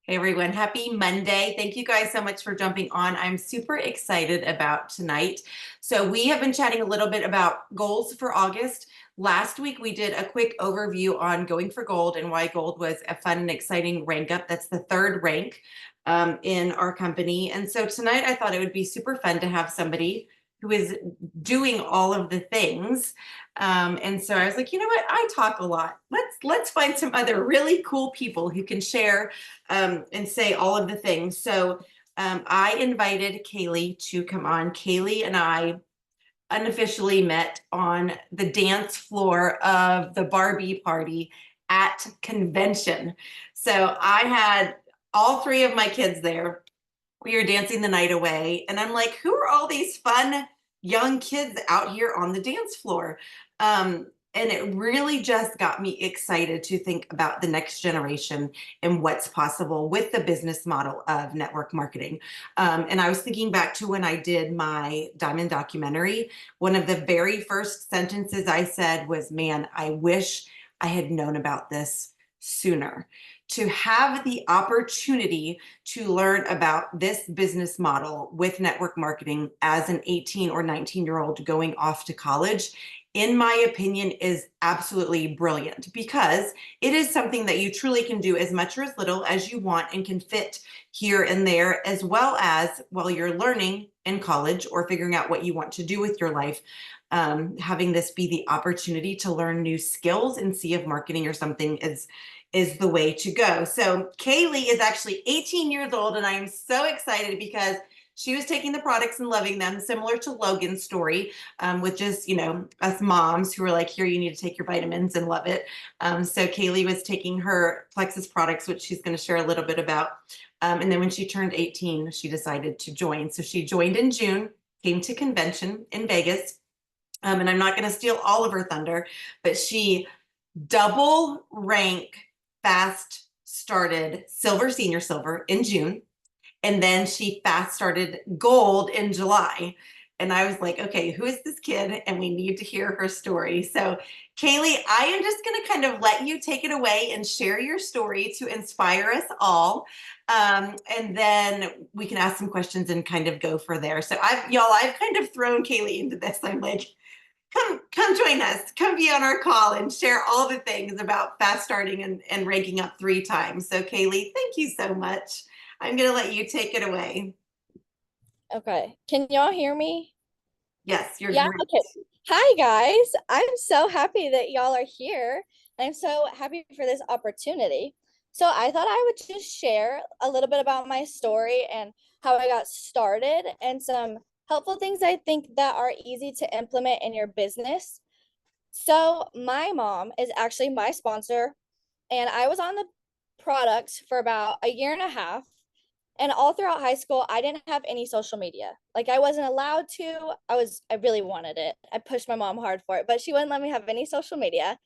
Hey everyone, happy Monday. Thank you guys so much for jumping on. I'm super excited about tonight. So, we have been chatting a little bit about goals for August. Last week, we did a quick overview on going for gold and why gold was a fun and exciting rank up. That's the third rank in our company. And so, tonight, I thought it would be super fun to have somebody who is doing all of the things. And so I was like, you know what? I talk a lot. Let's find some other really cool people who can share and say all of the things. So I invited Kaylee to come on. Kaylee and I unofficially met on the dance floor of the Barbie party at convention. So I had all three of my kids there. We were dancing the night away, and I'm like, who are all these fun young kids out here on the dance floor? And it really just got me excited to think about the next generation and what's possible with the business model of network marketing. And I was thinking back to when I did my Diamond documentary. One of the very first sentences I said was, man, I wish I had known about this sooner. To have the opportunity to learn about this business model with network marketing as an 18 or 19-year-old going off to college, in my opinion, is absolutely brilliant because it is something that you truly can do as much or as little as you want and can fit here and there, as well as while you're learning in college or figuring out what you want to do with your life. Having this be the opportunity to learn new skills and see if marketing or something is the way to go. So Kaylee is actually 18 years old, and I am so excited because she was taking the products and loving them, similar to Logan's story, with just, us moms who were like, here, you need to take your vitamins and love it. So Kaylee was taking her Plexus products, which she's going to share a little bit about. And then when she turned 18, she decided to join. So she joined in June, came to convention in Vegas. And I'm not going to steal all of her thunder, but she double rank fast started silver, senior silver in June. And then she fast started gold in July. And I was like, okay, who is this kid? And we need to hear her story. So, Kaylee, I am just going to kind of let you take it away and share your story to inspire us all. And then we can ask some questions and kind of go for there. So, I've kind of thrown Kaylee into this. I'm like, come join us. Come be on our call and share all the things about fast starting and ranking up 3 times. So, Kaylee, thank you so much. I'm going to let you take it away. Okay. Can y'all hear me? Yes, you're Yeah. great. Okay. Hi, guys. I'm so happy that y'all are here. I'm so happy for this opportunity. So I thought I would just share a little bit about my story and how I got started and some helpful things I think that are easy to implement in your business. So my mom is actually my sponsor, and I was on the product for about a year and a half. And all throughout high school, I didn't have any social media. Like I wasn't allowed to. I really wanted it. I pushed my mom hard for it, but she wouldn't let me have any social media.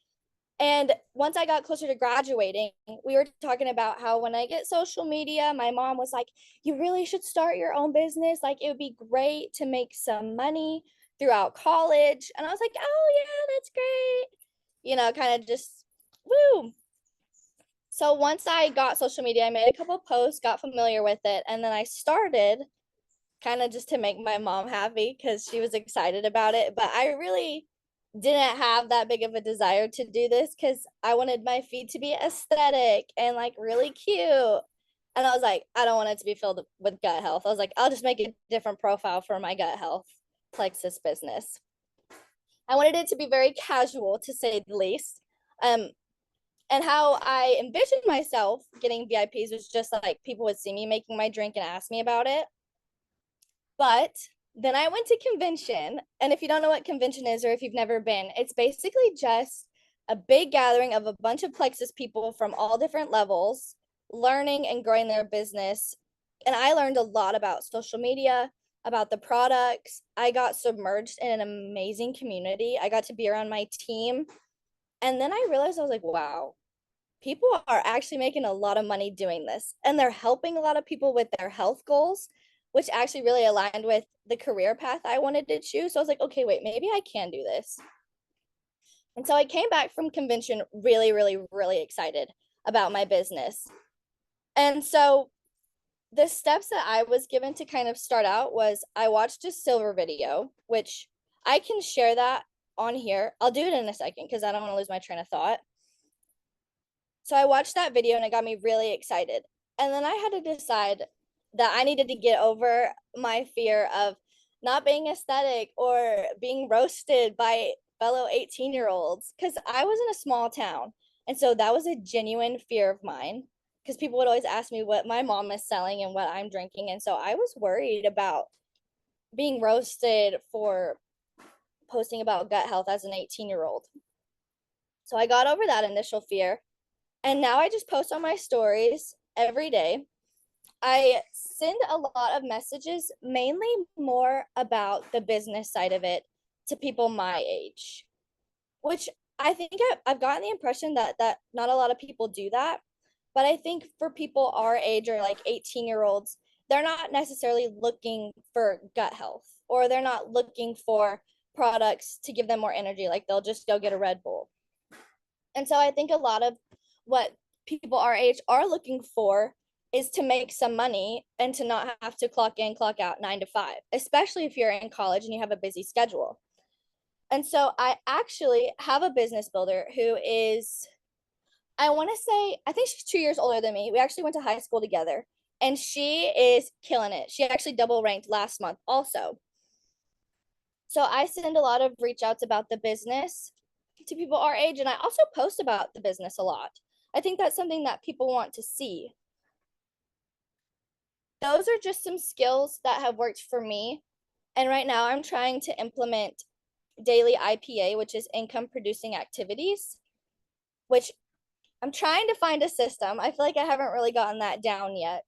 And once I got closer to graduating, we were talking about how when I get social media, my mom was like, you really should start your own business. Like it would be great to make some money throughout college. And I was like, oh, yeah, that's great. Kind of just woo. So once I got social media, I made a couple of posts, got familiar with it, and then I started kind of just to make my mom happy because she was excited about it. But I really didn't have that big of a desire to do this because I wanted my feed to be aesthetic and like really cute. And I was like, I don't want it to be filled with gut health. I was like, I'll just make a different profile for my gut health plexus business. I wanted it to be very casual, to say the least. Um, and how I envisioned myself getting VIPs was just like people would see me making my drink and ask me about it. But then I went to convention. And if you don't know what convention is, or if you've never been, it's basically just a big gathering of a bunch of Plexus people from all different levels learning and growing their business. And I learned a lot about social media, about the products. I got submerged in an amazing community. I got to be around my team. And then I realized I was like, wow, people are actually making a lot of money doing this, and they're helping a lot of people with their health goals, which actually really aligned with the career path I wanted to choose. So I was like, okay, wait, maybe I can do this. And so I came back from convention really, really, really excited about my business. And so the steps that I was given to kind of start out was I watched a silver video, which I can share that on here. I'll do it in a second because I don't want to lose my train of thought. So I watched that video and it got me really excited. And then I had to decide that I needed to get over my fear of not being aesthetic or being roasted by fellow 18-year-olds because I was in a small town. And so that was a genuine fear of mine because people would always ask me what my mom is selling and what I'm drinking. And so I was worried about being roasted for posting about gut health as an 18-year-old. So I got over that initial fear. And now I just post on my stories every day. I send a lot of messages, mainly more about the business side of it to people my age, which I think I've gotten the impression that not a lot of people do that. But I think for people our age or like 18-year-olds, they're not necessarily looking for gut health or they're not looking for products to give them more energy. Like they'll just go get a Red Bull. And so I think a lot of what people our age are looking for is to make some money and to not have to clock in, clock out 9 to 5, especially if you're in college and you have a busy schedule. And so I actually have a business builder who is, I want to say, I think she's 2 years older than me. We actually went to high school together and she is killing it. She actually double ranked last month also. So I send a lot of reach outs about the business to people our age, and I also post about the business a lot. I think that's something that people want to see. Those are just some skills that have worked for me. And right now I'm trying to implement daily IPA, which is income producing activities, which I'm trying to find a system. I feel like I haven't really gotten that down yet.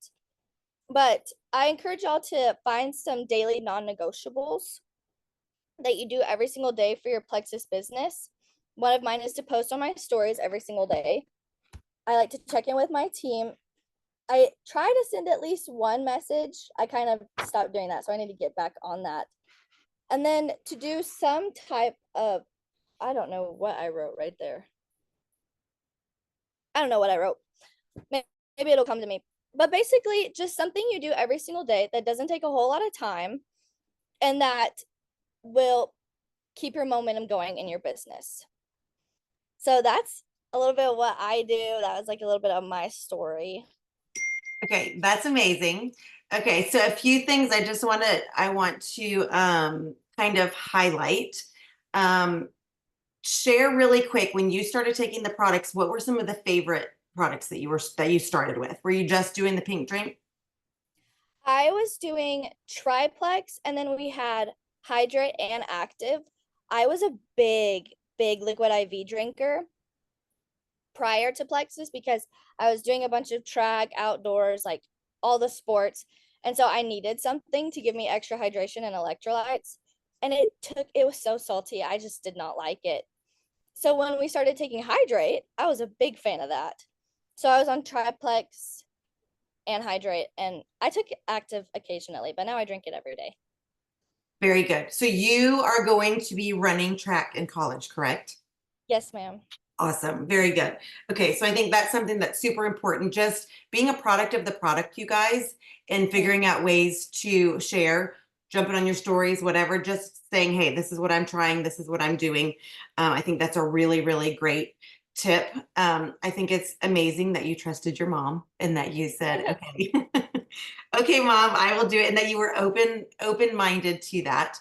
But I encourage y'all to find some daily non negotiables that you do every single day for your Plexus business. One of mine is to post on my stories every single day. I like to check in with my team. I try to send at least one message. I kind of stopped doing that, so I need to get back on that. And then to do some type of, I don't know what I wrote right there. I don't know what I wrote. Maybe it'll come to me. But basically, just something you do every single day that doesn't take a whole lot of time and that will keep your momentum going in your business. So that's a little bit of what I do. That was like a little bit of my story. Okay, that's amazing. Okay, so a few things I want to kind of highlight. Um, Share really quick when you started taking the products, what were some of the favorite products that you started with? Were you just doing the pink drink? I was doing triplex and then we had hydrate and active. I was a big liquid IV drinker prior to Plexus because I was doing a bunch of track, outdoors, like all the sports. And so I needed something to give me extra hydration and electrolytes. And it was so salty. I just did not like it. So when we started taking hydrate, I was a big fan of that. So I was on triplex and hydrate, and I took active occasionally, but now I drink it every day. Very good. So you are going to be running track in college, correct? Yes, ma'am. Awesome. Very good. Okay. So I think that's something that's super important. Just being a product of the product, you guys, and figuring out ways to share, jumping on your stories, whatever, just saying, hey, this is what I'm trying. This is what I'm doing. I think that's a really, really great tip. I think it's amazing that you trusted your mom and that you said, okay, okay, mom, I will do it. And that you were open-minded to that.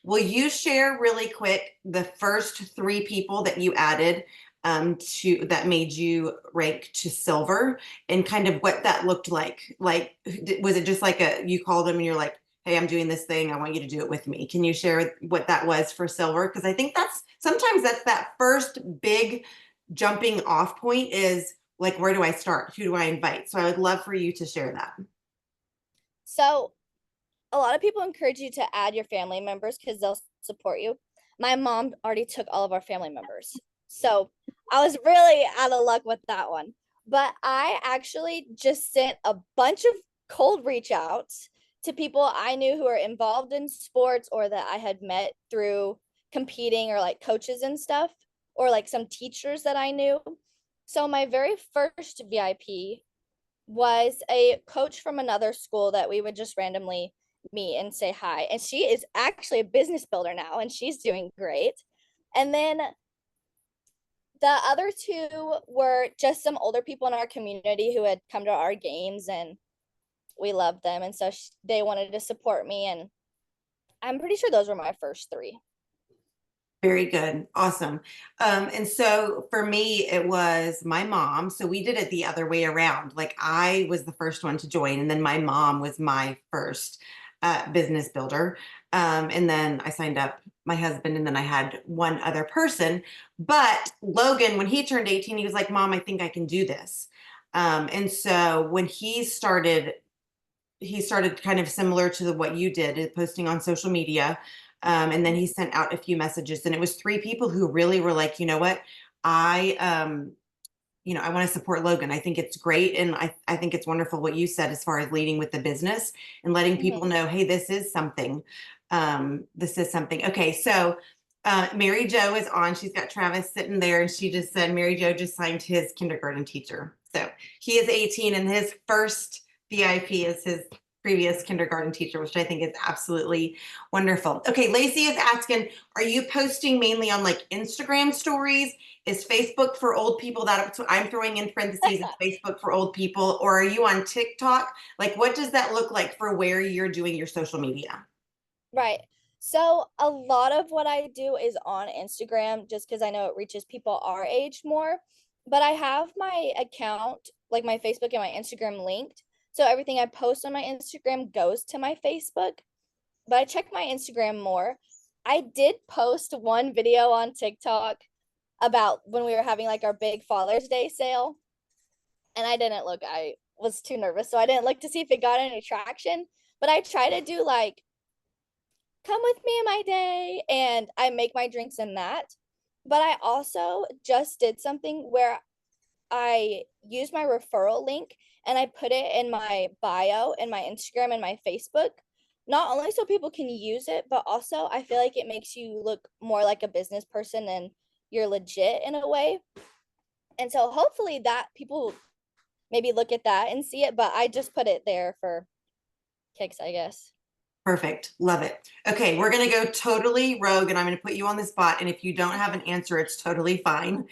Will you share really quick the first three people that you added to that made you rank to silver and kind of what that looked like? Like, was it just like you called them and you're like, hey, I'm doing this thing. I want you to do it with me. Can you share what that was for silver? Because I think sometimes that's that first big jumping off point is like, where do I start? Who do I invite? So I would love for you to share that. So a lot of people encourage you to add your family members because they'll support you. My mom already took all of our family members. So I was really out of luck with that one. But I actually just sent a bunch of cold reach outs to people I knew who are involved in sports or that I had met through competing or like coaches and stuff, or like some teachers that I knew. So my very first VIP was a coach from another school that we would just randomly meet and say hi. And she is actually a business builder now and she's doing great. And then the other two were just some older people in our community who had come to our games and we loved them. And so they wanted to support me. And I'm pretty sure those were my first three. Very good. Awesome. And so for me, it was my mom. So we did it the other way around. Like I was the first one to join, and then my mom was my first business builder. And then I signed up my husband, and then I had one other person. But Logan, when he turned 18, he was like, Mom, I think I can do this. And so when he started kind of similar to what you did, posting on social media. And then he sent out a few messages, and it was three people who really were like, you know what, I, I want to support Logan. I think it's great. And I think it's wonderful what you said as far as leading with the business and letting people Mm-hmm. know, hey, this is something. This is something. Okay. So Mary Jo is on. She's got Travis sitting there, and she just said Mary Jo just signed his kindergarten teacher. So he is 18, and his first VIP is his previous kindergarten teacher, which I think is absolutely wonderful. Okay, Lacey is asking, are you posting mainly on like Instagram stories? Is Facebook for old people? That I'm throwing in parentheses, is Facebook for old people, or are you on TikTok? Like, what does that look like for where you're doing your social media? Right. So a lot of what I do is on Instagram just because I know it reaches people our age more. But I have my account, like my Facebook and my Instagram linked. So everything I post on my Instagram goes to my Facebook, but I check my Instagram more. I did post one video on TikTok about when we were having like our big Father's Day sale. And I was too nervous. So I didn't look to see if it got any traction. But I try to do like come with me in my day and I make my drinks in that. But I also just did something where I use my referral link and I put it in my bio in my Instagram and my Facebook. Not only so people can use it, but also I feel like it makes you look more like a business person and you're legit in a way. And so hopefully that people maybe look at that and see it, but I just put it there for kicks, I guess. Perfect. Love it. Okay, we're going to go totally rogue, and I'm going to put you on the spot. And if you don't have an answer, it's totally fine.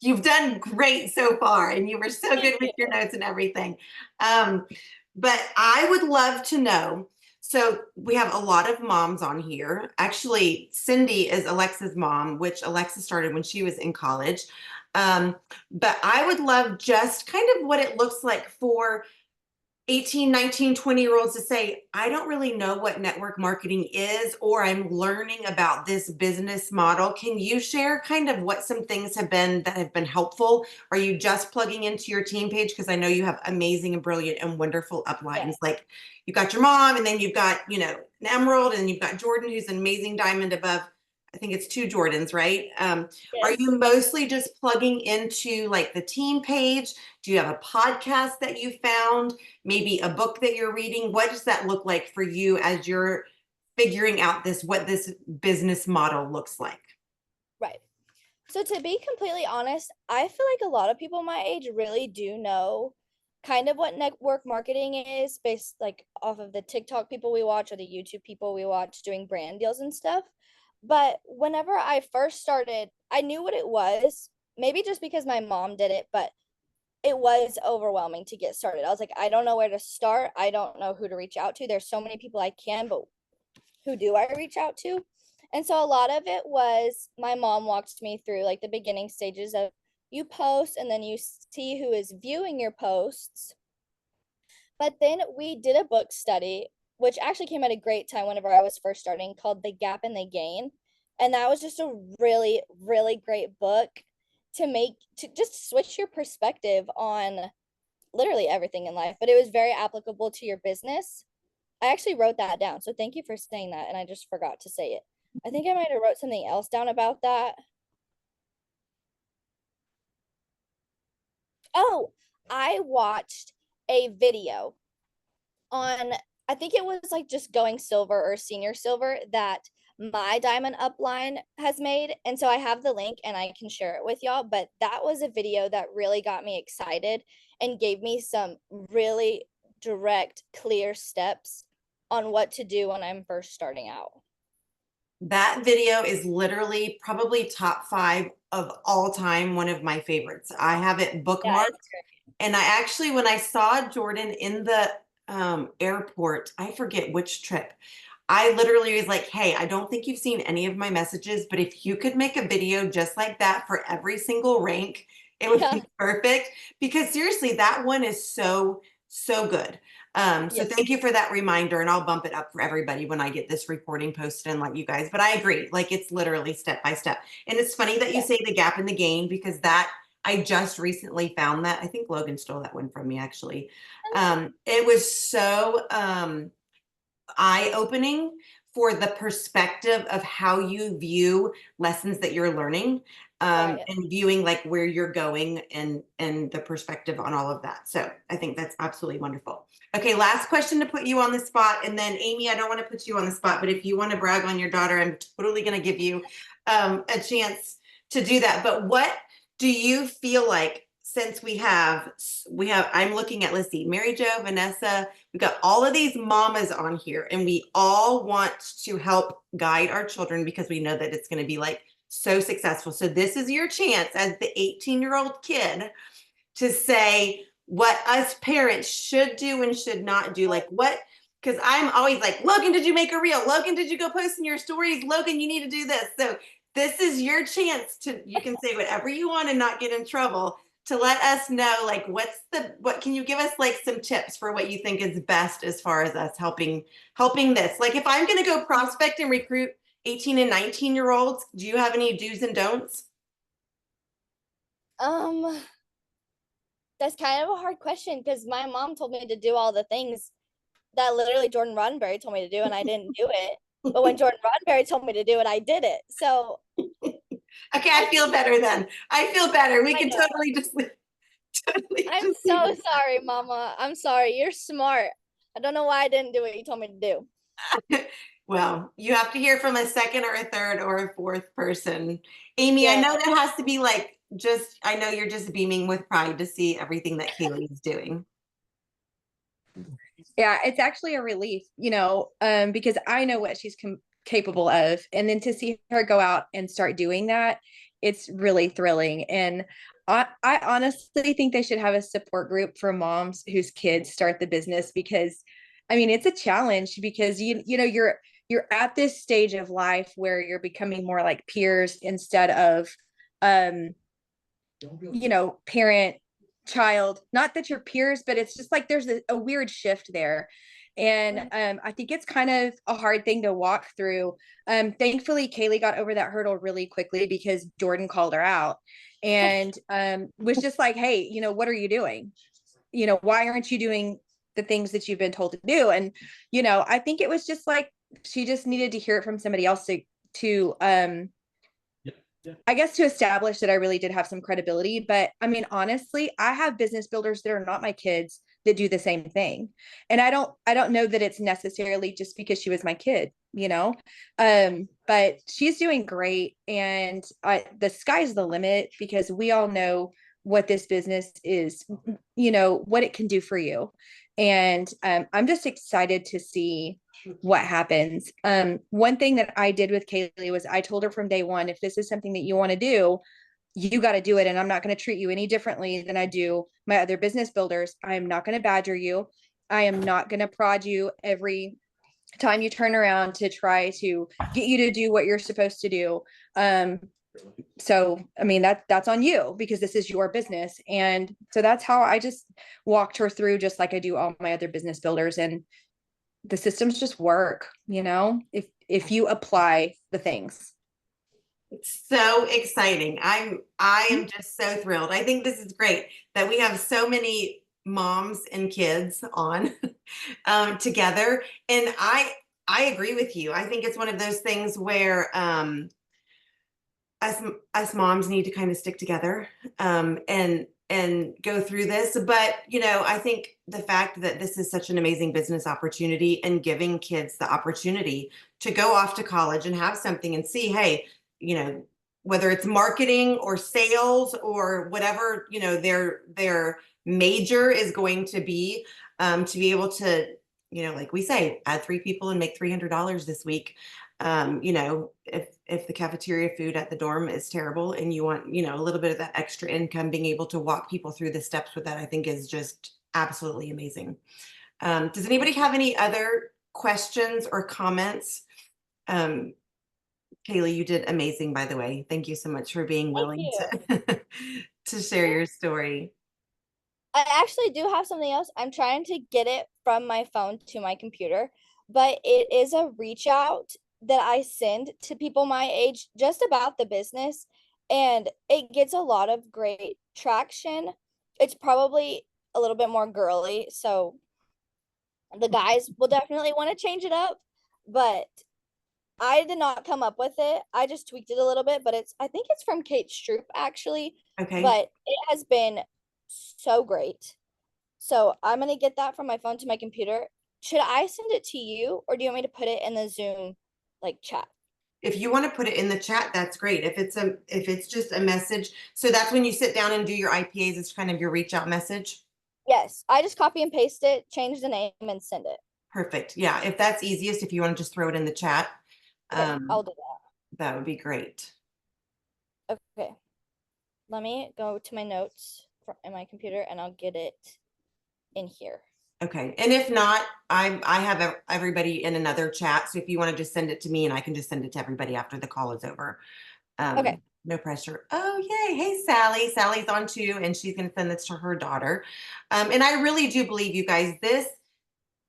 You've done great so far, and you were so good Thank with you. your notes and everything. Um, but I would love to know. So we have a lot of moms on here. Actually, Cindy is Alexa's mom, which Alexa started when she was in college. But I would love just kind of what it looks like for 18, 19, 20 year olds to say, I don't really know what network marketing is, or I'm learning about this business model. Can you share kind of what some things have been that have been helpful? Are you just plugging into your team page? Because I know you have amazing and brilliant and wonderful Yeah. uplines. Like you've got your mom, and then you've got, an emerald, and you've got Jordan, who's an amazing diamond above. I think it's two Jordans, right? Are Yes. you mostly just plugging into like the team page? Do you have a podcast that you found? Maybe a book that you're reading? What does that look like for you as you're figuring out what this business model looks like? Right. So to be completely honest, I feel like a lot of people my age really do know kind of what network marketing is based like off of the TikTok people we watch or the YouTube people we watch doing brand deals and stuff. But whenever I first started, I knew what it was, maybe just because my mom did it, but it was overwhelming to get started. I was like, I don't know where to start. I don't know who to reach out to. There's so many people I can, but who do I reach out to? And so a lot of it was my mom walked me through like the beginning stages of you post and then you see who is viewing your posts. But then we did a book study, which actually came at a great time whenever I was first starting, called The Gap and the Gain. And that was just a really, really great book to just switch your perspective on literally everything in life, but it was very applicable to your business. I actually wrote that down. So thank you for saying that. And I just forgot to say it. I think I might have wrote something else down about that. Oh, I watched a video on, I think it was like just going silver or senior silver that my Diamond Up line has made. And so I have the link and I can share it with y'all. But that was a video that really got me excited and gave me some really direct, clear steps on what to do when I'm first starting out. That video is literally probably top 5 of all time, one of my favorites. I have it Yeah, bookmarked. it's great. And I actually, when I saw Jordan in the airport, I forget which trip, I literally was like, hey, I don't think you've seen any of my messages, but if you could make a video just like that for every single rank, it would Yeah. be perfect. Because seriously, that one is so, so good. So Yeah. thank you for that reminder, and I'll bump it up for everybody when I get this recording posted and let you guys. But I agree, like it's literally step by step. And it's funny that you Yeah. say the gap in the gain, because that I just recently found that. I think Logan stole that one from me, actually. It was so eye-opening for the perspective of how you view lessons that you're learning, Right. and viewing like where you're going, and the perspective on all of that. So I think that's absolutely wonderful. Okay, last question to put you on the spot, and then Amy, I don't want to put you on the spot, but if you want to brag on your daughter, I'm totally going to give you a chance to do that. But what do you feel like, since we have I'm looking at, let's see, Mary Jo, Vanessa, we've got all of these mamas on here, and we all want to help guide our children because we know that it's going to be like so successful. So this is your chance as the 18-year-old kid to say what us parents should do and should not do. Like what, because I'm always like, Logan, did you make a reel? Logan, did you go post in your stories? Logan, you need to do this. So this is your chance to, you can say whatever you want and not get in trouble, to let us know, like, what can you give us, like, some tips for what you think is best as far as us helping this? Like, if I'm going to go prospect and recruit 18 and 19-year-olds, do you have any do's and don'ts? Um, that's kind of a hard question because my mom told me to do all the things that literally Jordan Roddenberry told me to do, and I didn't do it. But when Jordan Roddenberry told me to do it, I did it. So Okay, I I feel better then. I feel better. We I can know. totally just totally I'm just leave so sorry, Mama. I'm sorry. You're smart. I don't know why I didn't do what you told me to do. it. Well, you have to hear from a second or a third or a fourth person. Amy, I Yeah. know that has to be like, just, I know you're just beaming with pride to see everything that Kaylee is doing. Yeah, it's actually a relief, because I know what she's capable of. And then to see her go out and start doing that, it's really thrilling. And I honestly think they should have a support group for moms whose kids start the business, because I mean, it's a challenge because you're at this stage of life where you're becoming more like peers instead of um parent child, not that you're peers, but it's just like there's a weird shift there. And I think it's kind of a hard thing to walk through. Thankfully Kaylee got over that hurdle really quickly because Jordan called her out and was just like, hey, what are you doing? Why aren't you doing the things that you've been told to do? And I think it was just like she just needed to hear it from somebody else to I guess to establish that I really did have some credibility. But I mean, honestly, I have business builders that are not my kids that do the same thing. And I don't know that it's necessarily just because she was my kid. But she's doing great. And the sky's the limit because we all know what this business is, what it can do for you. And I'm just excited to see what happens. One thing that I did with Kaylee was I told her from day one, if this is something that you want to do, you got to do it. And I'm not going to treat you any differently than I do my other business builders. I am not going to badger you. I am not going to prod you every time you turn around to try to get you to do what you're supposed to do. So I mean that's on you because this is your business. And so that's how I just walked her through, just like I do all my other business builders. And the systems just work, if you apply the things. It's so exciting. I am just so thrilled. I think this is great that we have so many moms and kids on together. And I agree with you. I think it's one of those things where us moms need to kind of stick together, and and go through this. But, you know, I think the fact that this is such an amazing business opportunity and giving kids the opportunity to go off to college and have something and see, hey, you know, whether it's marketing or sales or whatever, you know, their major is going to be able to, you know, like we say, add 3 people and make $300 this week. You know, if the cafeteria food at the dorm is terrible and you want, you know, a little bit of that extra income, being able to walk people through the steps with that, I think is just absolutely amazing. Does anybody have any other questions or comments? Kaylee, you did amazing, by the way. Thank you so much for being Thank willing you. to to share your story. I actually do have something else. I'm trying to get it from my phone to my computer, but it is a reach out that I send to people my age just about the business, and it gets a lot of great traction. It's probably a little bit more girly, so the guys will definitely want to change it up, but I did not come up with it. I just tweaked it a little bit, but I think it's from Kate Stroop actually, Okay. but it has been so great. So I'm gonna get that from my phone to my computer. Should I send it to you, or do you want me to put it in the Zoom like chat? If you want to put it in the chat, that's great. If it's just a message, so that's when you sit down and do your IPAs, it's kind of your reach out message. Yes, I just copy and paste it, change the name, and send it. Perfect. Yeah, if that's easiest, if you want to just throw it in the chat, Okay, I'll um, do that would be great. that. Okay, let me go to my notes in my computer, and I'll get it in here. Okay. And if not, I have everybody in another chat. So if you want to just send it to me and I can just send it to everybody after the call is over. Okay. No pressure. Oh, yay. Hey, Sally. Sally's on too, and she's going to send this to her daughter. And I really do believe, you guys, this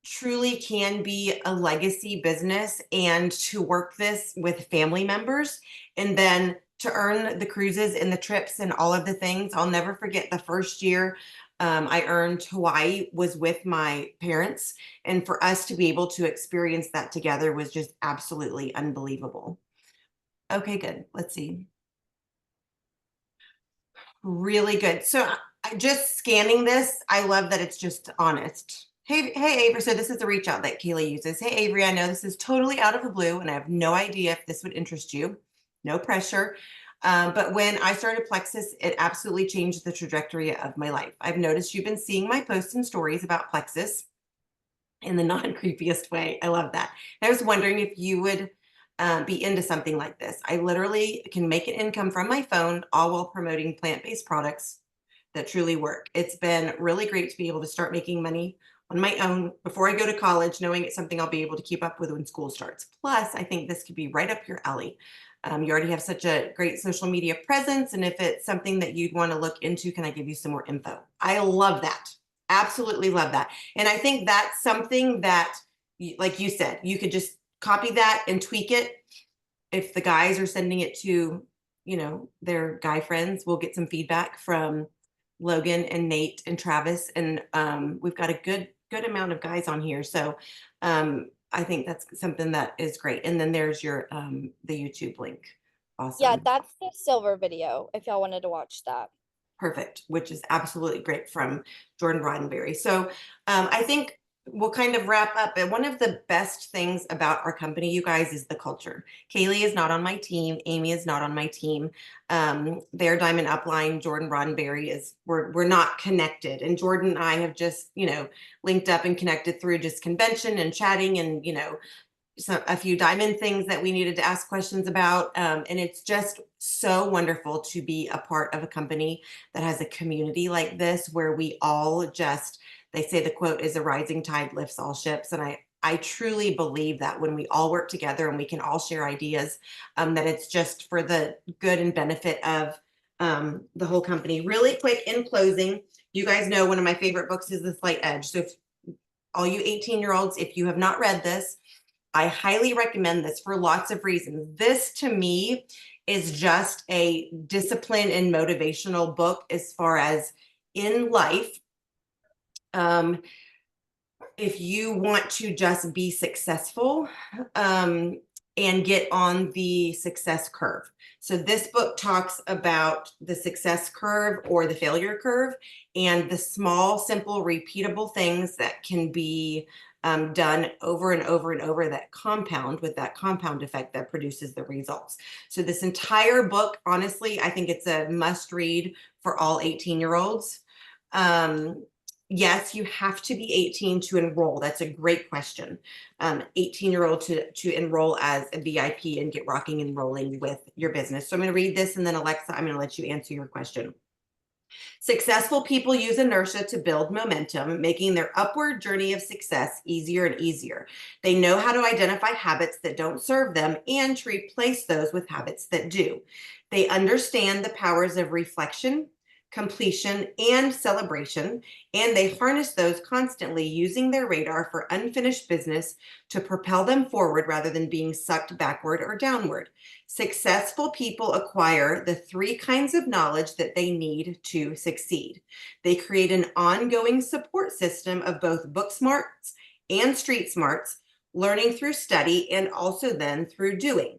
truly can be a legacy business, and to work this with family members and then to earn the cruises and the trips and all of the things. I'll never forget the first year I earned Hawaii was with my parents, and for us to be able to experience that together was just absolutely unbelievable. Okay, good. Let's see. Really good. So just scanning this, I love that it's just honest. Hey, Avery. So this is the reach out that Kaylee uses. Hey, Avery, I know this is totally out of the blue, and I have no idea if this would interest you. No pressure. But when I started Plexus, it absolutely changed the trajectory of my life. I've noticed you've been seeing my posts and stories about Plexus in the non-creepiest way. I love that. And I was wondering if you would be into something like this. I literally can make an income from my phone, all while promoting plant-based products that truly work. It's been really great to be able to start making money on my own before I go to college, knowing it's something I'll be able to keep up with when school starts. Plus, I think this could be right up your alley. You already have such a great social media presence, and if it's something that you'd want to look into, can I give you some more info? I love that. Absolutely love that. And I think that's something that, like you said, you could just copy that and tweak it. If the guys are sending it to, you know, their guy friends, we'll get some feedback from Logan and Nate and Travis. And we've got a good amount of guys on here. So I think that's something that is great. And then there's your the YouTube link. Yeah, Awesome. that's the silver video if y'all wanted to watch that. Perfect, which is absolutely great, from Jordan Roddenberry. So I think we'll kind of wrap up. And one of the best things about our company, you guys, is the culture. Kaylee is not on my team. Amy is not on my team. Their Diamond Upline, Jordan Roddenberry, is we're not connected. And Jordan and I have just, you know, linked up and connected through just convention and chatting and, you know, a few diamond things that we needed to ask questions about. And it's just so wonderful to be a part of a company that has a community like this, where we all just, they say the quote is, a rising tide lifts all ships. And I truly believe that when we all work together and we can all share ideas, that it's just for the good and benefit of the whole company. Really quick, in closing, you guys know one of my favorite books is The Slight Edge. So if all you 18-year-olds, if you have not read this, I highly recommend this for lots of reasons. This, to me, is just a discipline and motivational book as far as in life. If you want to just be successful, and get on the success curve. So this book talks about the success curve or the failure curve and the small, simple, repeatable things that can be done over and over and over that compound with that compound effect that produces the results. So this entire book, honestly, I think it's a must read for all 18-year-olds. Yes, you have to be 18 to enroll. That's a great question. 18-year-old to enroll as a VIP and get rocking and rolling with your business. So I'm going to read this, and then Alexa, I'm going to let you answer your question. Successful people use inertia to build momentum, making their upward journey of success easier and easier. They know how to identify habits that don't serve them and to replace those with habits that do. They understand the powers of reflection, completion, and celebration, and they harness those constantly, using their radar for unfinished business to propel them forward rather than being sucked backward or downward. Successful people acquire the three kinds of knowledge that they need to succeed. They create an ongoing support system of both book smarts and street smarts, learning through study and also then through doing,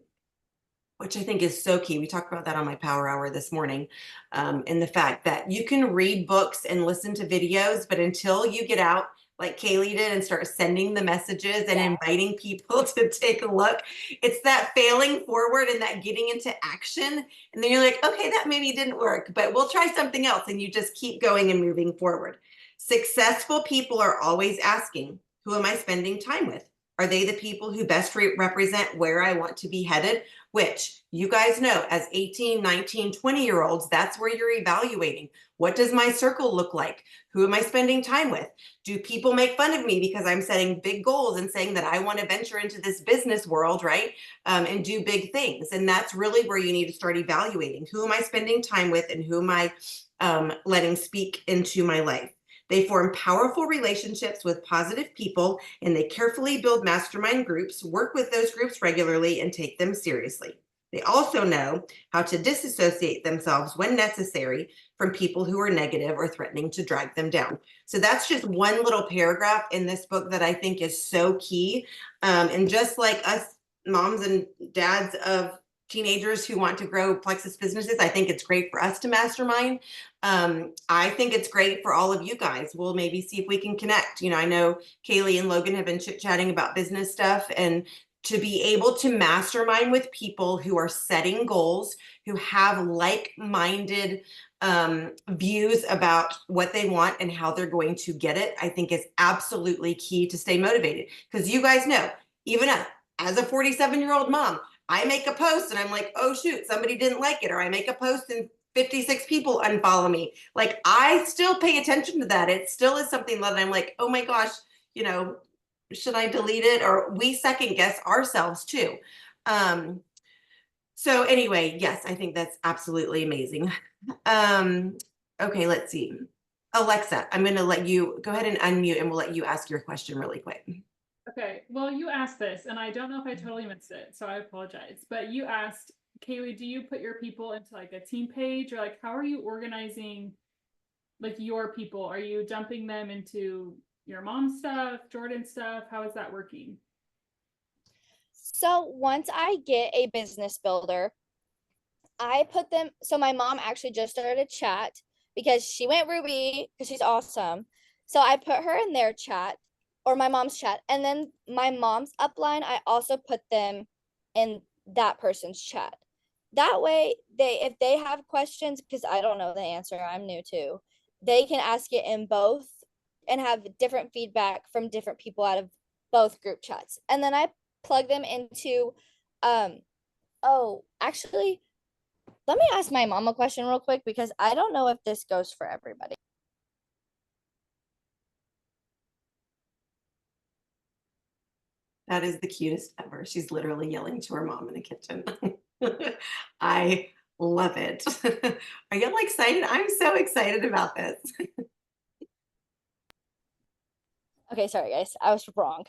which I think is so key. We talked about that on my power hour this morning, and the fact that you can read books and listen to videos, but until you get out like Kaylee did and start sending the messages and inviting people to take a look, it's that failing forward and that getting into action. And then you're like, okay, that maybe didn't work, but we'll try something else. And you just keep going and moving forward. Successful people are always asking, who am I spending time with? Are they the people who best represent where I want to be headed? Which you guys know, as 18, 19, 20-year-olds, that's where you're evaluating. What does my circle look like? Who am I spending time with? Do people make fun of me because I'm setting big goals and saying that I want to venture into this business world, right? And do big things. And that's really where you need to start evaluating. Who am I spending time with and who am I letting speak into my life? They form powerful relationships with positive people, and they carefully build mastermind groups, work with those groups regularly, and take them seriously. They also know how to disassociate themselves when necessary from people who are negative or threatening to drag them down. So that's just one little paragraph in this book that I think is so key. And just like us moms and dads of teenagers who want to grow Plexus businesses, I think it's great for us to mastermind. I think it's great for all of you guys. We'll maybe see if we can connect. You know, I know Kaylee and Logan have been chit-chatting about business stuff, and to be able to mastermind with people who are setting goals, who have like-minded views about what they want and how they're going to get it, I think is absolutely key to stay motivated. Because you guys know, even as a 47-year-old mom, I make a post and I'm like, oh shoot, somebody didn't like it. Or I make a post and 56 people unfollow me. Like, I still pay attention to that. It still is something that I'm like, oh my gosh, you know, should I delete it? Or we second guess ourselves too. So anyway, yes, I think that's absolutely amazing. Okay, let's see. Alexa, I'm going to let you go ahead and unmute, and we'll let you ask your question really quick. Okay, well, you asked this, and I don't know if I totally missed it, so I apologize. But you asked, Kaylee, do you put your people into like a team page, or like how are you organizing like your people? Are you dumping them into your mom's stuff, Jordan's stuff? How is that working? So once I get a business builder, I put them, so my mom actually just started a chat because she went Ruby because she's awesome. So I put her in their chat or my mom's chat. And then my mom's upline, I also put them in that person's chat. That way if they have questions, because I don't know the answer, I'm new too, they can ask it in both and have different feedback from different people out of both group chats. And then I plug them into, actually, let me ask my mom a question real quick because I don't know if this goes for everybody. That is the cutest ever. She's literally yelling to her mom in the kitchen. I love it. Are y'all excited? I'm so excited about this. Okay, sorry guys, I was wrong.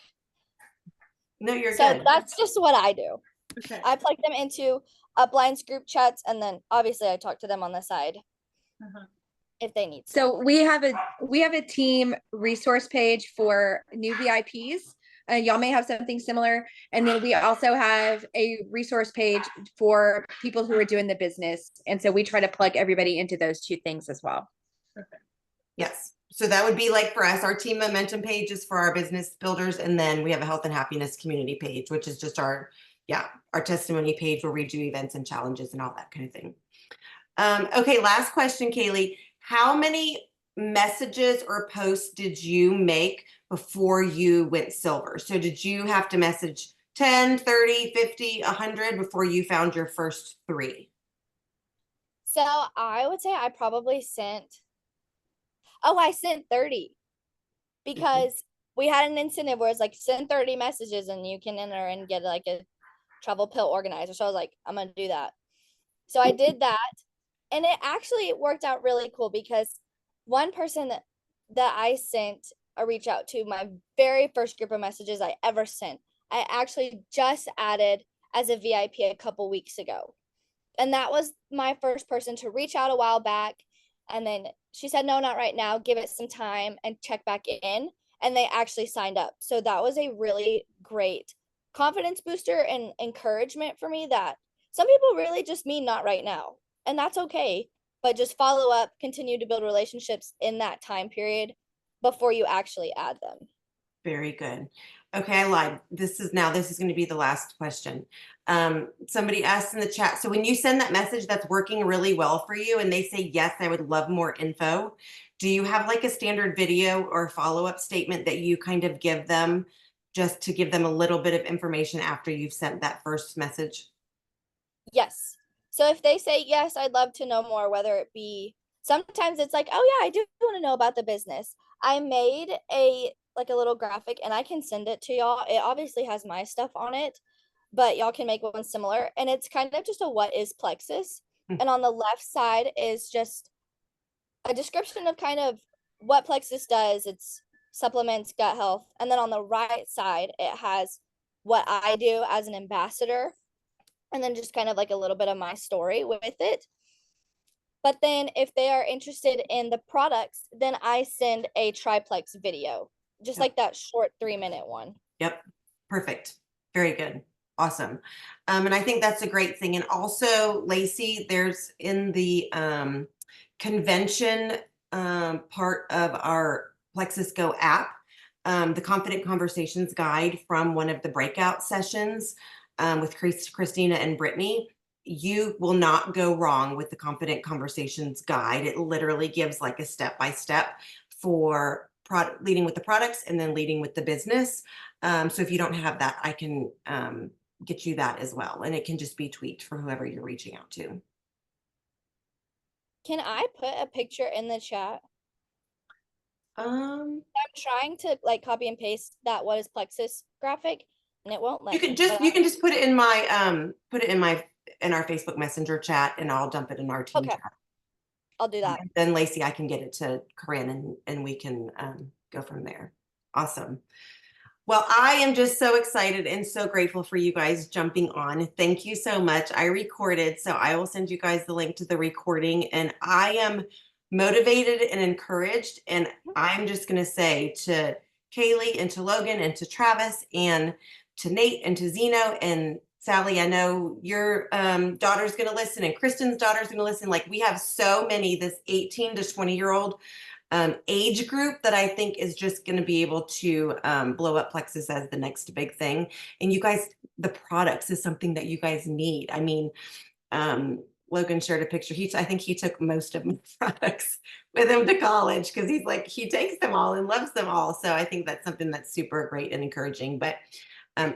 No, you're So good. that's just what I do. Okay. I plug them into uplines group chats, and then obviously I talk to them on the side if they need stuff. So we have a team resource page for new VIPs. Y'all may have something similar. And then we also have a resource page for people who are doing the business. And so we try to plug everybody into those two things as well. Yes. So that would be like for us, our team momentum page is for our business builders. And then we have a health and happiness community page, which is just our testimony page where we do events and challenges and all that kind of thing. Okay, last question, Kaylee. How many messages or posts did you make before you went silver? So did you have to message 10, 30, 50, 100 before you found your first 3? So I would say I probably sent 30 because we had an incentive where it's like send 30 messages and you can enter and get like a travel pill organizer. So I was like, I'm gonna do that. So I did that, and it actually worked out really cool because one person that I sent a reach out to, my very first group of messages I ever sent, I actually just added as a VIP a couple weeks ago. And that was my first person to reach out a while back. And then she said, no, not right now. Give it some time and check back in. And they actually signed up. So that was a really great confidence booster and encouragement for me that some people really just mean not right now. And that's okay. But just follow up, continue to build relationships in that time period before you actually add them. Very good. Okay, I lied. This is going to be the last question. Somebody asked in the chat. So when you send that message that's working really well for you and they say, yes, I would love more info, do you have like a standard video or follow-up statement that you kind of give them just to give them a little bit of information after you've sent that first message? Yes. So if they say, yes, I'd love to know more, whether it be, sometimes it's like, oh yeah, I do want to know about the business. I made a little graphic and I can send it to y'all. It obviously has my stuff on it, but y'all can make one similar. And it's kind of just a what is Plexus. And on the left side is just a description of kind of what Plexus does. It's supplements gut health. And then on the right side, it has what I do as an ambassador. And then just kind of like a little bit of my story with it. But then if they are interested in the products, then I send a triplex video, just like that short 3-minute one. Yep. Perfect. Very good. Awesome. And I think that's a great thing. And also, Lacey, there's in the convention part of our Plexus Go app, the Confident Conversations guide from one of the breakout sessions with Christina and Brittany. You will not go wrong with the Confident Conversations guide. It literally gives like a step-by-step for leading with the products and then leading with the business. So if you don't have that, I can get you that as well. And it can just be tweaked for whoever you're reaching out to. Can I put a picture in the chat? I'm trying to like copy and paste that what is Plexus graphic and it won't let you can me, just put it in my in our Facebook Messenger chat and I'll dump it in our team chat. I'll do that. Then Lacey, I can get it to Corinne and we can go from there. Awesome. Well, I am just so excited and so grateful for you guys jumping on. Thank you so much. I recorded, so I will send you guys the link to the recording, and I am motivated and encouraged. And I'm just going to say to Kaylee and to Logan and to Travis and to Nate and to Zeno and Sally, I know your daughter's going to listen and Kristen's daughter's going to listen. Like we have so many, this 18 to 20-year-old age group that I think is just going to be able to blow up Plexus as the next big thing. And you guys, the products is something that you guys need. I mean, Logan shared a picture. I think he took most of my products with him to college because he's like, he takes them all and loves them all. So I think that's something that's super great and encouraging. But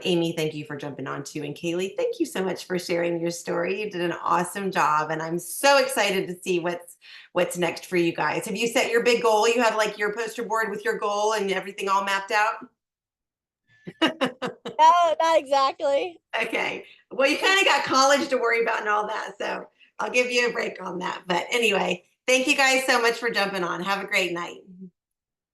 Amy, thank you for jumping on too. And Kaylee, thank you so much for sharing your story. You did an awesome job. And I'm so excited to see what's next for you guys. Have you set your big goal? You have like your poster board with your goal and everything all mapped out? No, not exactly. Okay. Well, you kind of got college to worry about and all that. So I'll give you a break on that. But anyway, thank you guys so much for jumping on. Have a great night.